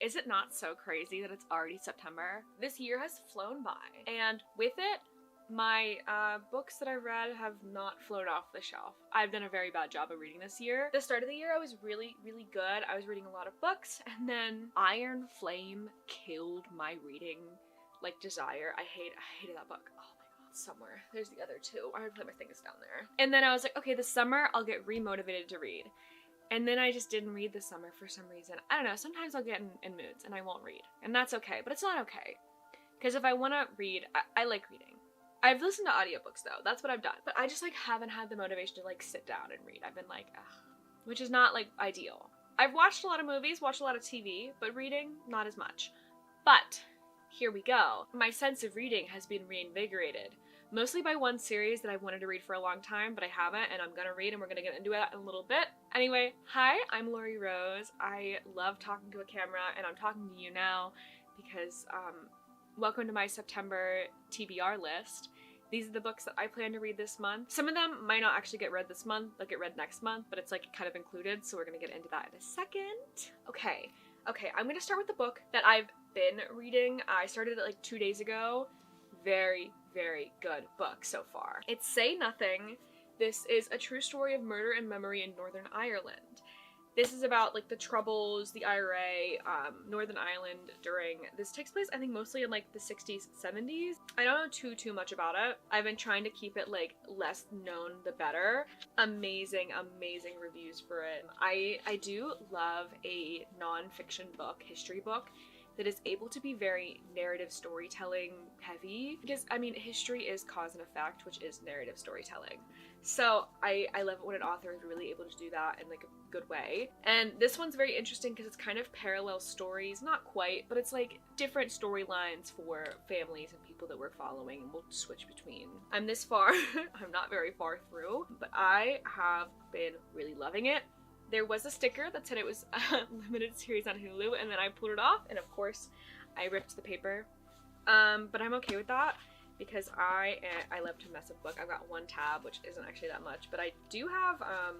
Is it not so crazy that it's already September? This year has flown by, and with it, my books that I read have not flown off the shelf. I've done a very bad job of reading this year. The start of the year, I was really, really good. I was reading a lot of books, and then Iron Flame killed my reading, like, desire. I hated that book. Oh my god, somewhere. There's the other two. Iron Flame, I think, is down there. And then I was like, okay, this summer, I'll get re-motivated to read. And then I just didn't read this summer for some reason. I don't know, sometimes I'll get in moods and I won't read. And that's okay, but it's not okay. Because if I want to read, I like reading. I've listened to audiobooks though, that's what I've done. But I just like haven't had the motivation to like sit down and read. I've been like, ugh. Which is not like ideal. I've watched a lot of movies, watched a lot of TV, but reading, not as much. But, here we go. My sense of reading has been reinvigorated. Mostly by one series that I've wanted to read for a long time, but I haven't, and I'm gonna read, and we're gonna get into it in a little bit. Anyway, hi, I'm Lori Rose. I love talking to a camera, and I'm talking to you now because, welcome to my September TBR list. These are the books that I plan to read this month. Some of them might not actually get read this month, they'll get read next month, but it's like kind of included, so we're gonna get into that in a second. Okay, I'm gonna start with the book that I've been reading. I started it like 2 days ago. Very, very good book so far. It's Say Nothing. This is a true story of murder and memory in Northern Ireland. This is about like the Troubles, the IRA, Northern Ireland during, this takes place I think mostly in like the 60s, 70s. I don't know too much about it. I've been trying to keep it like less known the better. Amazing reviews for it. I do love a non-fiction book, history book, that is able to be very narrative storytelling heavy, because I mean history is cause and effect, which is narrative storytelling. So I love it when an author is really able to do that in like a good way. And this one's very interesting because it's kind of parallel stories, not quite, but it's like different storylines for families and people that we're following, and we'll switch between. I'm this far, I'm not very far through, but I have been really loving it. There was a sticker that said it was a limited series on Hulu, and then I pulled it off, and of course, I ripped the paper. But I'm okay with that, because I love to mess with book. I've got one tab, which isn't actually that much, but I do have, I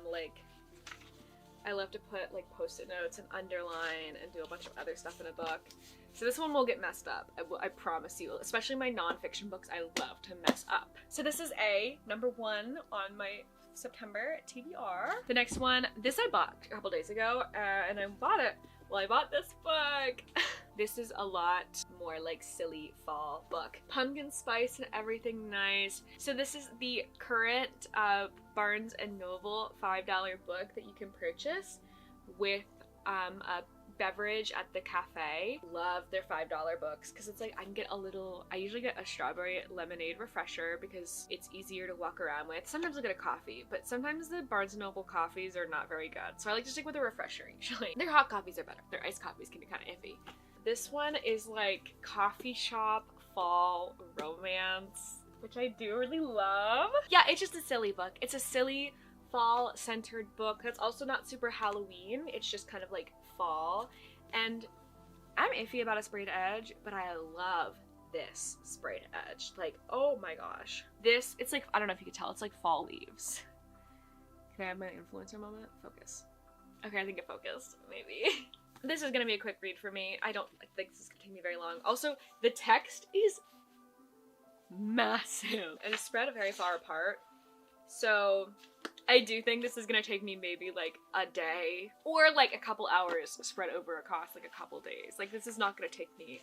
love to put, like, post-it notes and underline and do a bunch of other stuff in a book. So this one will get messed up, I promise you. Especially my non-fiction books, I love to mess up. So this is number 1 on my September TBR. The next one, this I bought a couple days ago, and I bought it. Well, I bought this book. This is a lot more like silly fall book. Pumpkin spice and everything nice. So this is the current Barnes & Noble $5 book that you can purchase with a beverage at the cafe. Love their $5 books because it's like I can get I usually get a strawberry lemonade refresher because it's easier to walk around with. Sometimes I'll get a coffee, but sometimes the Barnes & Noble coffees are not very good. So I like to stick with a refresher usually. Their hot coffees are better. Their iced coffees can be kind of iffy. This one is like coffee shop fall romance, which I do really love. Yeah, it's just a silly book. It's a silly fall-centered book that's also not super Halloween. It's just kind of like fall, and I'm iffy about a sprayed edge, but I love this sprayed edge. Like, oh my gosh. It's like, I don't know if you could tell, it's like fall leaves. Can I have my influencer moment? Focus. Okay, I think it focused, maybe. This is gonna be a quick read for me. I don't think this is gonna take me very long. Also, the text is massive and it's spread very far apart. So I do think this is gonna take me maybe like a day or like a couple hours spread over across like a couple days. Like this is not gonna take me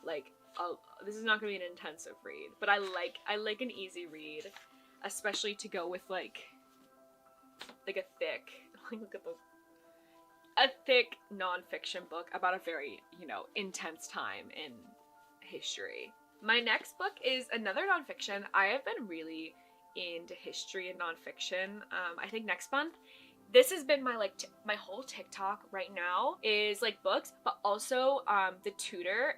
like, this is not gonna be an intensive read, but I like an easy read, especially to go with like a thick, like look at a thick non-fiction book about a very, intense time in history. My next book is another non-fiction. I have been really into history and nonfiction. I think next month, this has been my my whole TikTok right now is like books, but also the Tudor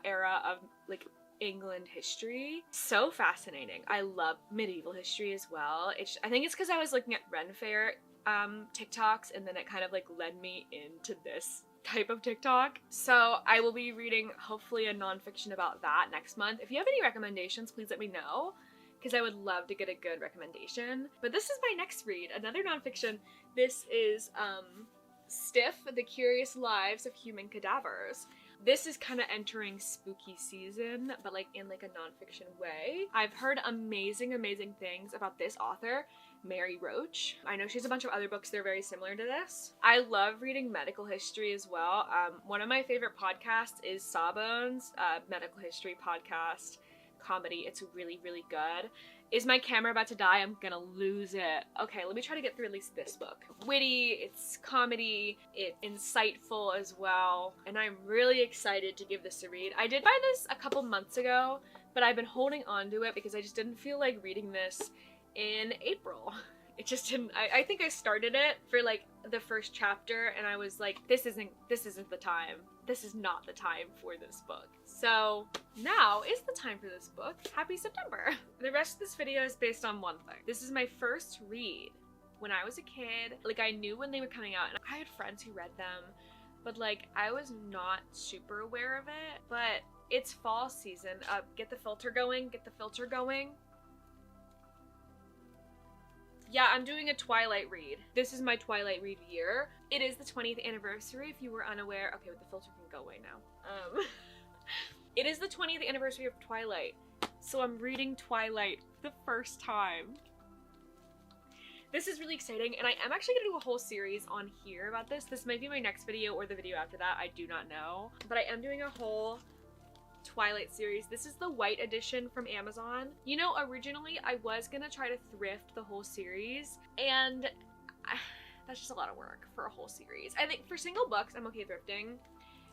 era of like England history. So fascinating. I love medieval history as well. I think it's because I was looking at Ren Fair TikToks, and then it kind of like led me into this type of TikTok. So I will be reading hopefully a nonfiction about that next month. If you have any recommendations, please let me know, because I would love to get a good recommendation. But this is my next read, another nonfiction. This is Stiff, The Curious Lives of Human Cadavers. This is kind of entering spooky season, but like in like a nonfiction way. I've heard amazing things about this author, Mary Roach. I know she has a bunch of other books that are very similar to this. I love reading medical history as well. One of my favorite podcasts is Sawbones, medical history podcast, comedy. It's really good. Is my camera about to die? I'm gonna lose it. Okay, let me try to get through at least this book. Witty, it's comedy, it's insightful as well, and I'm really excited to give this a read. I did buy this a couple months ago, but I've been holding on to it because I just didn't feel like reading this in April. It just didn't, I think I started it for like the first chapter and I was like, this isn't the time. This is not the time for this book. So now is the time for this book. Happy September. The rest of this video is based on one thing. This is my first read. When I was a kid, like I knew when they were coming out and I had friends who read them, but like I was not super aware of it. But it's fall season. Get the filter going, get the filter going. Yeah, I'm doing a Twilight read. This is my Twilight read year. It is the 20th anniversary, if you were unaware. Okay, but the filter can go away now. It is the 20th anniversary of Twilight, so I'm reading Twilight the first time. This is really exciting, and I am actually gonna do a whole series on here about this. This might be my next video or the video after that, I do not know. But I am doing a whole Twilight series. This is the white edition from Amazon. You know, originally I was gonna try to thrift the whole series, and that's just a lot of work for a whole series. I think for single books, I'm okay thrifting,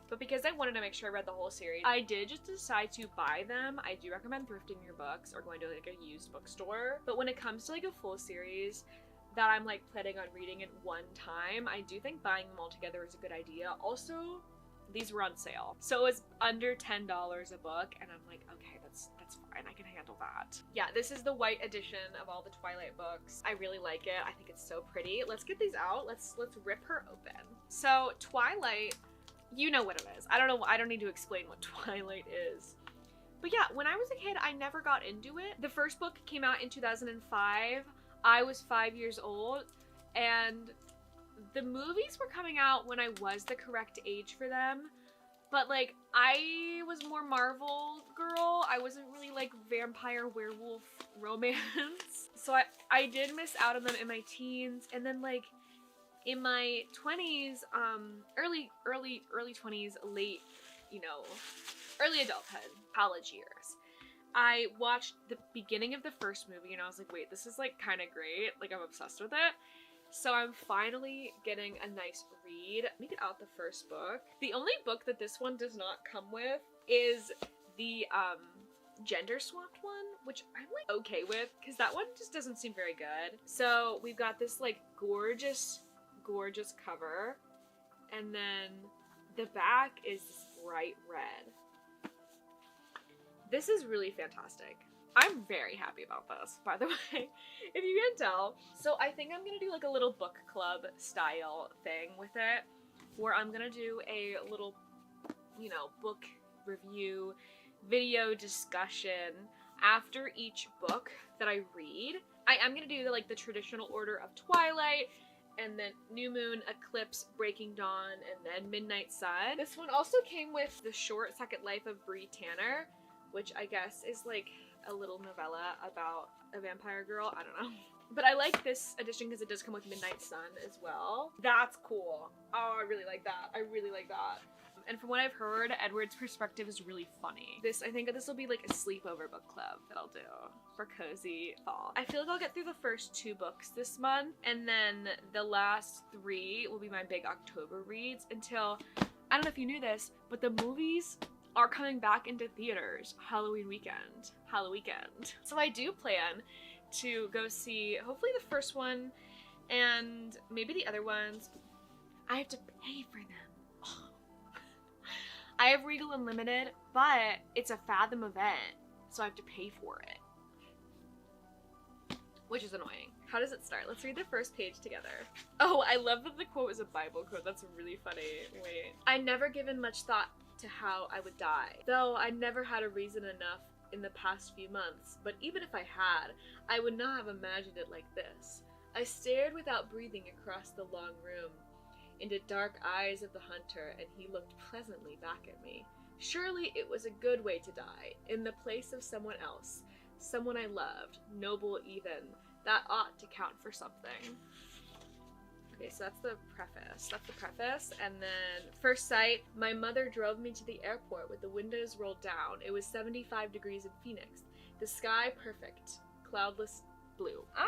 but because I wanted to make sure I read the whole series, I did just decide to buy them. I do recommend thrifting your books or going to like a used bookstore, but when it comes to like a full series that I'm like planning on reading in one time, I do think buying them all together is a good idea. Also, these were on sale, so it was under $10 a book, and I'm like, okay, that's fine, I can handle that. Yeah, this is the white edition of all the Twilight books. I really like it. I think it's so pretty. Let's get these out. Let's rip her open. So Twilight, you know what it is. I don't need to explain what Twilight is. But yeah, when I was a kid, I never got into it. The first book came out in 2005. I was 5 years old, and the movies were coming out when I was the correct age for them, but like I was more Marvel girl. I wasn't really like vampire werewolf romance. So I did miss out on them in my teens, and then like in my 20s, early 20s, late, you know, early adulthood, college years, I watched the beginning of the first movie and I was like, wait, this is like kind of great. Like I'm obsessed with it. So I'm finally getting a nice read. Let me get out the first book. The only book that this one does not come with is the gender swapped one, which I'm like okay with because that one just doesn't seem very good. So we've got this like gorgeous cover, and then the back is this bright red. This is really fantastic. I'm very happy about this, by the way, if you can tell. So I think I'm gonna do like a little book club style thing with it, where I'm gonna do a little, you know, book review video discussion after each book that I read. I am gonna do the traditional order of Twilight, and then New Moon, Eclipse, Breaking Dawn, and then Midnight Sun. This one also came with the short Second Life of Bree Tanner, which I guess is like a little novella about a vampire girl. I don't know. But I like this edition because it does come with Midnight Sun as well. That's cool. Oh, I really like that. I really like that. And from what I've heard, Edward's perspective is really funny. I think this will be like a sleepover book club that I'll do for cozy fall. I feel like I'll get through the first 2 books this month, and then the last 3 will be my big October reads until, I don't know if you knew this, but the movies are coming back into theaters Halloween weekend. So I do plan to go see hopefully the first one and maybe the other ones. I have to pay for them. Oh. I have Regal Unlimited, but it's a Fathom event, so I have to pay for it, which is annoying. How does it start? Let's read the first page together. Oh, I love that the quote is a Bible quote. That's really funny. Wait. I'd never given much thought to how I would die, though I never had a reason enough in the past few months, but even if I had, I would not have imagined it like this. I stared without breathing across the long room. into dark eyes of the hunter, and he looked pleasantly back at me. Surely it was a good way to die, in the place of someone else, someone I loved, noble even. That ought to count for something. Okay, so that's the preface. And then, first sight, my mother drove me to the airport with the windows rolled down. It was 75 degrees in Phoenix. The sky perfect. Cloudless blue. Ah!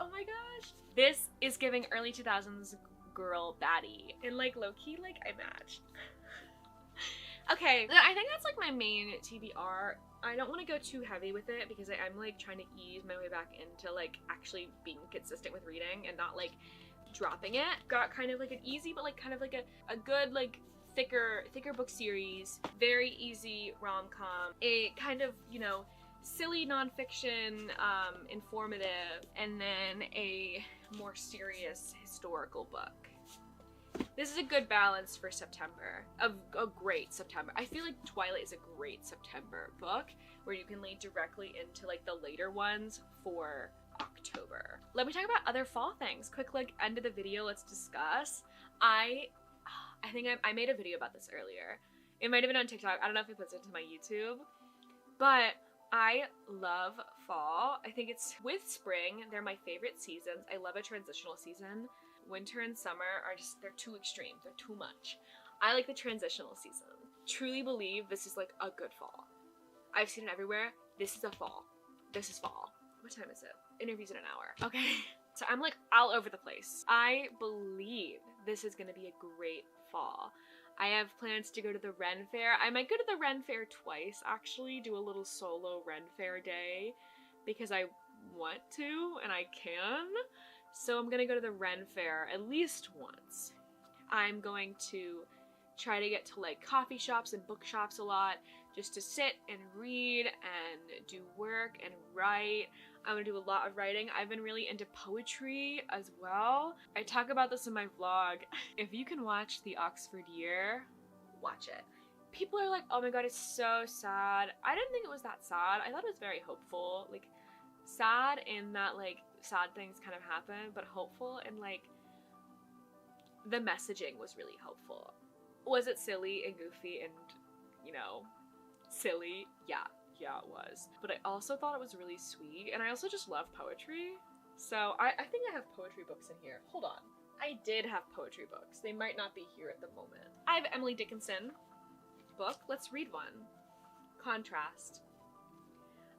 Oh my gosh! This is giving early 2000s girl baddie. And like, low-key, like, I matched. Okay, I think that's like my main TBR. I don't want to go too heavy with it because I'm like trying to ease my way back into like actually being consistent with reading and not like dropping it. Got kind of like an easy but like kind of like a good like thicker book series, very easy rom-com, a kind of, you know, silly nonfiction, informative, and then a more serious historical book. This is a good balance for September, a great September. I feel like Twilight is a great September book where you can lead directly into like the later ones for October. Let me talk about other fall things. Quick like end of the video, let's discuss. I think I made a video about this earlier. It might have been on TikTok. I don't know if I posted it to my YouTube, but I love fall. I think it's with spring. They're my favorite seasons. I love a transitional season. Winter and summer are just, they're too extreme. They're too much. I like the transitional season. Truly believe this is like a good fall. I've seen it everywhere. This is a fall. This is fall. What time is it? Interview's in an hour. Okay. So I'm like all over the place. I believe this is gonna be a great fall. I have plans to go to the Ren Fair. I might go to the Ren Fair twice, actually. Do a little solo Ren Fair day because I want to and I can. So I'm gonna go to the Ren Fair at least once. I'm going to try to get to like coffee shops and bookshops a lot just to sit and read and do work and write. I'm gonna do a lot of writing. I've been really into poetry as well. I talk about this in my vlog. If you can watch The Oxford Year, watch it. People are like, oh my god, it's so sad. I didn't think it was that sad. I thought it was very hopeful. Like, sad in that like sad things kind of happen, but hopeful and like the messaging was really hopeful. Was it silly and goofy and, you know, silly? Yeah, it was. But I also thought it was really sweet, and I also just love poetry. So I think I have poetry books in here. Hold on. I did have poetry books. They might not be here at the moment. I have Emily Dickinson book. Let's read one. Contrast.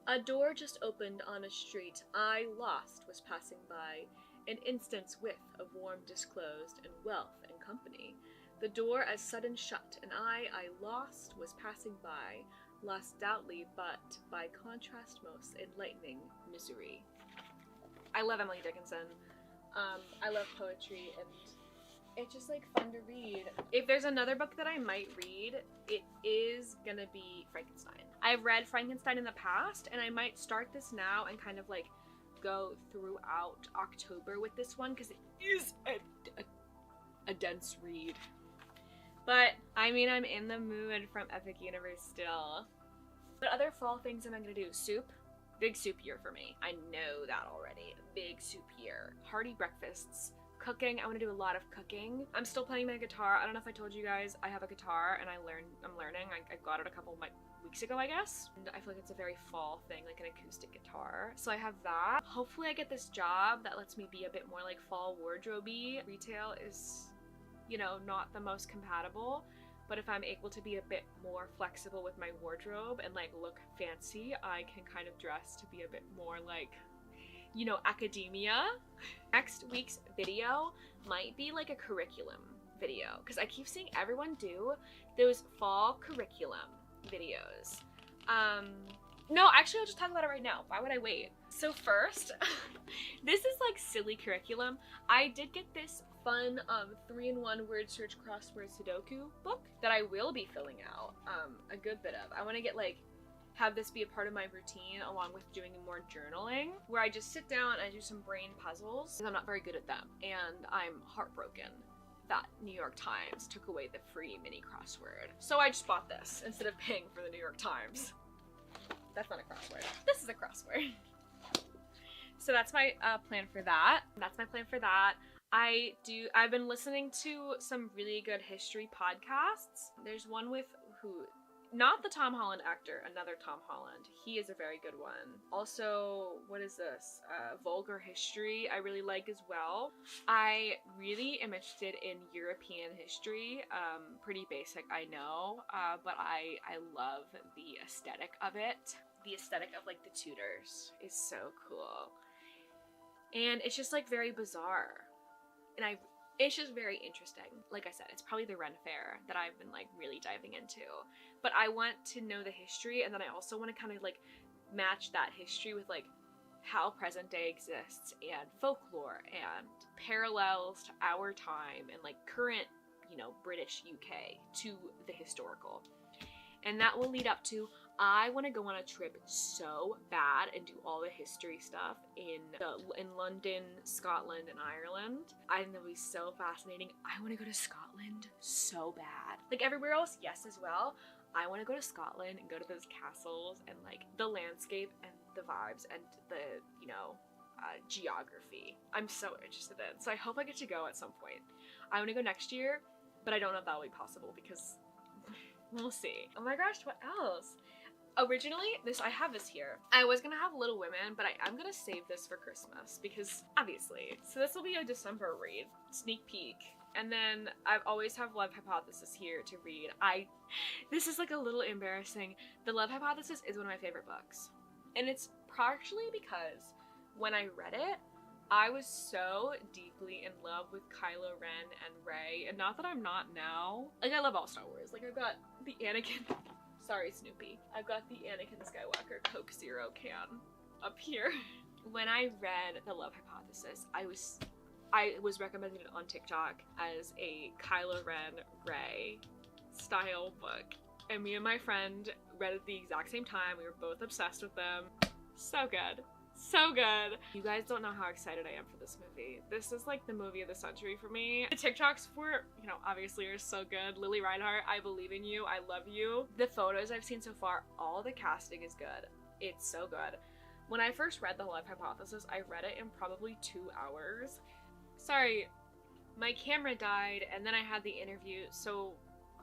A door just opened on a street I lost was passing by, an instant's whiff of warm disclosed and wealth and company. The door as sudden shut, and I lost was passing by, lost doubtly, but by contrast most enlightening misery. I love Emily Dickinson. I love poetry, and it's just like fun to read. If there's another book that I might read, it is gonna be Frankenstein. I've read Frankenstein in the past, and I might start this now and kind of like go throughout October with this one because it is a dense read. But I mean, I'm in the mood from Epic Universe still. What other fall things am I gonna do? Soup? Big soup year for me. I know that already. Big soup year. Hearty breakfasts. Cooking. I want to do a lot of cooking. I'm still playing my guitar. I don't know if I told you guys I have a guitar and I'm learning. I got it a couple weeks ago, I guess. And I feel like it's a very fall thing, like an acoustic guitar. So I have that. Hopefully I get this job that lets me be a bit more like fall wardrobe-y. Retail is, you know, not the most compatible, but if I'm able to be a bit more flexible with my wardrobe and like look fancy, I can kind of dress to be a bit more like, you know, academia. Next week's video might be like a curriculum video because I keep seeing everyone do those fall curriculum videos. No, actually I'll just talk about it right now. Why would I wait? So first, this is like silly curriculum. I did get this fun 3-in-1 word search crossword Sudoku book that I will be filling out a good bit of. I want to get like have this be a part of my routine along with doing more journaling where I just sit down and I do some brain puzzles because I'm not very good at them, and I'm heartbroken that New York Times took away the free mini crossword. So I just bought this instead of paying for the New York Times. That's not a crossword. This is a crossword. So that's my plan for that. I've been listening to some really good history podcasts. There's one with not the Tom Holland actor, another Tom Holland. He is a very good one. Also, what is this? Vulgar History, I really like as well. I really am interested in European history. Pretty basic, I know, but I love the aesthetic of it. The aesthetic of like the Tudors is so cool. And it's just like very bizarre. And it's just very interesting. Like I said, it's probably the Ren Fair that I've been like really diving into. But I want to know the history, and then I also want to kind of like match that history with like how present day exists and folklore and parallels to our time and like current, you know, British UK to the historical. And that will lead up to, I want to go on a trip so bad and do all the history stuff in London, Scotland, and Ireland. I think that would be so fascinating. I want to go to Scotland so bad. Like everywhere else, yes, as well. I want to go to Scotland and go to those castles and like the landscape and the vibes and the, you know, geography. I'm so interested in. So I hope I get to go at some point. I want to go next year, but I don't know if that'll be possible because we'll see. Oh my gosh, what else? Originally, I have this here. I was gonna have Little Women, but I'm gonna save this for Christmas because obviously. So this will be a December read, sneak peek. And then I always have Love Hypothesis here to read. This is like a little embarrassing. The Love Hypothesis is one of my favorite books. And it's partially because when I read it, I was so deeply in love with Kylo Ren and Rey, and not that I'm not now. Like, I love all Star Wars. Like, I've got the Anakin, sorry Snoopy, I've got the Anakin Skywalker Coke Zero can up here. When I read The Love Hypothesis, I was recommended on TikTok as a Kylo Ren Rey style book, and me and my friend read it at the exact same time. We were both obsessed with them. So good. So good. You guys don't know how excited I am for this movie. This is like the movie of the century for me. The TikToks for, you know, obviously are so good. Lily Reinhart, I believe in you. I love you. The photos I've seen so far, all the casting is good. It's so good. When I first read The Love Hypothesis, I read it in probably 2 hours. Sorry, my camera died and then I had the interview, so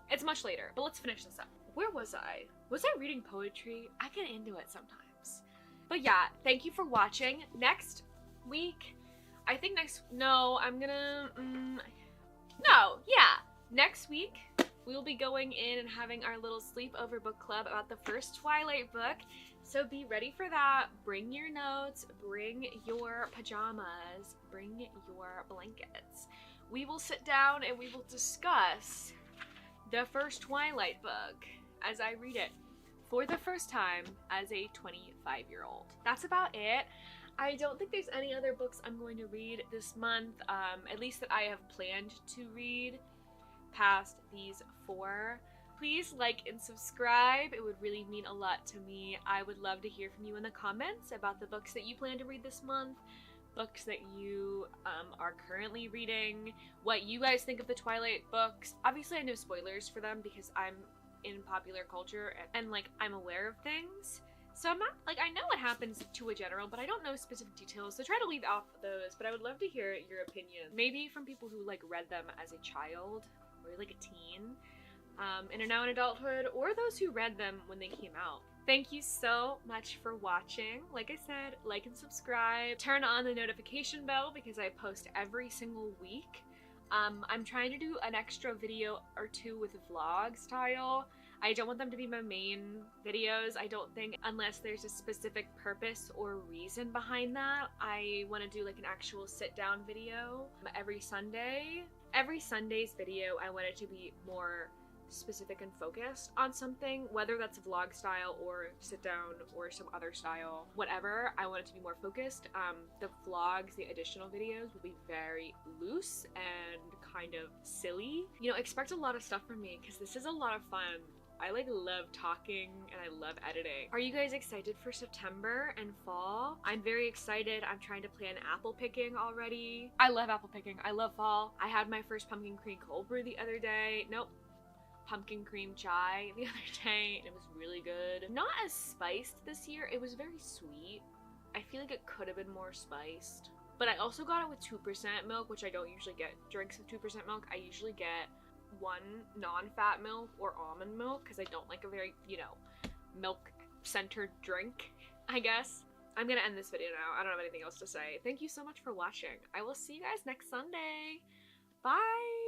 it's much later, but let's finish this up. Where was I? Was I reading poetry? I get into it sometimes. But yeah, thank you for watching. Next week, next week, we will be going in and having our little sleepover book club about the first Twilight book. So be ready for that. Bring your notes, bring your pajamas, bring your blankets. We will sit down and we will discuss the first Twilight book as I read it for the first time as a 25-year-old. That's about it. I don't think there's any other books I'm going to read this month, at least that I have planned to read past these 4. Please like and subscribe. It would really mean a lot to me. I would love to hear from you in the comments about the books that you plan to read this month, books that you are currently reading, what you guys think of the Twilight books. Obviously I know spoilers for them because I'm in popular culture and like I'm aware of things, so I'm not like, I know what happens to a general, but I don't know specific details, so try to leave off those. But I would love to hear your opinion, maybe from people who like read them as a child or like a teen and are now in adulthood, or those who read them when they came out. Thank you so much for watching. Like I said, like and subscribe, turn on the notification bell because I post every single week. I'm trying to do an extra video or 2 with vlog style. I don't want them to be my main videos, I don't think, unless there's a specific purpose or reason behind that. I want to do like an actual sit down video every Sunday. Every Sunday's video, I want it to be more specific and focused on something, whether that's vlog style or sit down or some other style, whatever. I want it to be more focused. The vlogs, the additional videos will be very loose and kind of silly. You know, expect a lot of stuff from me because this is a lot of fun. I like love talking and I love editing. Are you guys excited for September and fall? I'm very excited. I'm trying to plan apple picking already. I love apple picking. I love fall. I had my first pumpkin cream cold brew the other day. Nope. Pumpkin cream chai the other day, and it was really good. Not as spiced this year. It was very sweet. I feel like it could have been more spiced. But I also got it with 2% milk, which I don't usually get drinks with 2% milk. I usually get one non-fat milk or almond milk because I don't like a very, you know, milk-centered drink, I guess. I'm gonna end this video now. I don't have anything else to say. Thank you so much for watching. I will see you guys next Sunday. Bye!